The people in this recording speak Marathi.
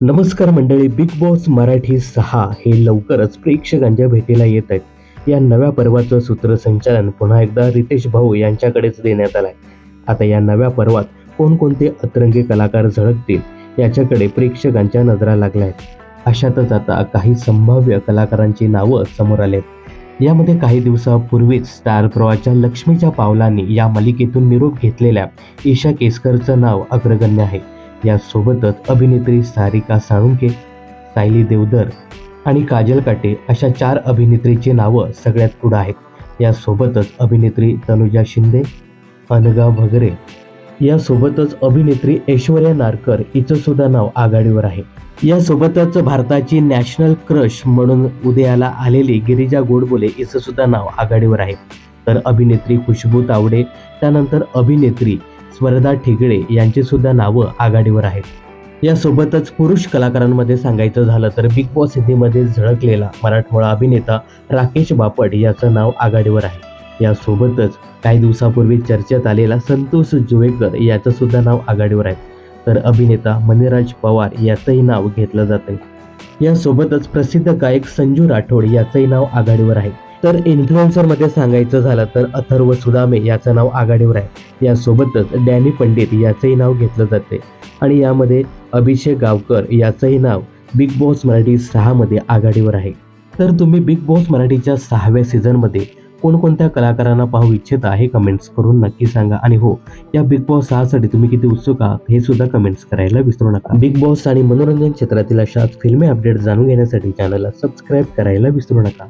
नमस्कार मंडळी, बिग बॉस मराठी 6 हे लवकरच प्रेक्षकांच्या भेटीला येत आहेत. या नव्या पर्वाचं सूत्रसंचालन पुन्हा एकदा रितेश भाऊ यांच्याकडेच देण्यात आलंय. आता या नव्या पर्वात कोणकोणते अतरंगी कलाकार झळकतील याच्याकडे प्रेक्षकांच्या नजरा लागल्या आहेत. अशातच आता काही संभाव्य कलाकारांची नावं समोर आलेत. यामध्ये काही दिवसापूर्वीच स्टार प्रवाहाच्या लक्ष्मीच्या पावलांनी या मालिकेतून निरोप घेतलेल्या ईशा केसकरचं नाव अग्रगण्य आहे. यासोबतच अभिनेत्री सारिका साळुंखे, सायली देवधर आणि काजल काटे अशा 4 अभिनेत्रीची नावं सगळ्यात पुढे आहेत. यासोबतच अभिनेत्री तनुजा शिंदे, अनघा भगरे यासोबतच अभिनेत्री ऐश्वर्या नारकर हिचं सुद्धा नाव आघाडीवर आहे. यासोबतच भारताची नॅशनल क्रश म्हणून उदयाला आलेली गिरिजा गोडबोले हिचं सुद्धा नाव आघाडीवर आहे. तर अभिनेत्री खुशबू तावडे, त्यानंतर अभिनेत्री स्पर्धा ठिगळे यांची सुद्धा नावं आघाडीवर आहेत. यासोबतच पुरुष कलाकारांमध्ये सांगायचं झालं तर बिग बॉस हिंदीमध्ये झळकलेला मराठमोळा अभिनेता राकेश बापट याचं नाव आघाडीवर आहे. यासोबतच काही दिवसापूर्वी चर्चेत आलेला संतोष जुवेकर याचं सुद्धा नाव आघाडीवर आहे. तर अभिनेता मणिराज पवार याचंही नाव घेतलं जातंय. यासोबतच प्रसिद्ध गायक संजू राठोड याचंही नाव आघाडीवर आहे. तर इन्फ्लुएन्सरमध्ये सांगायचं झालं तर अथर्व सुदामे याचं नाव आघाडीवर आहे. यासोबतच डॅनी पंडित याचंही नाव घेतलं जाते आणि यामध्ये अभिषेक गावकर याचंही नाव बिग बॉस मराठी 6 मध्ये आघाडीवर आहे. तर तुम्ही बिग बॉस मराठीच्या 6व्या सीझनमध्ये कोणकोणत्या कलाकारांना पाहू इच्छिता हे कमेंट्स करून नक्की सांगा. आणि हो, या बिग बॉस 6 साठी तुम्ही किती उत्सुक आहात हे सुद्धा कमेंट्स करायला विसरू नका. बिग बॉस आणि मनोरंजन क्षेत्रातील अशाच फिल्मी अपडेट जाणून घेण्यासाठी चॅनलला सबस्क्राईब करायला विसरू नका.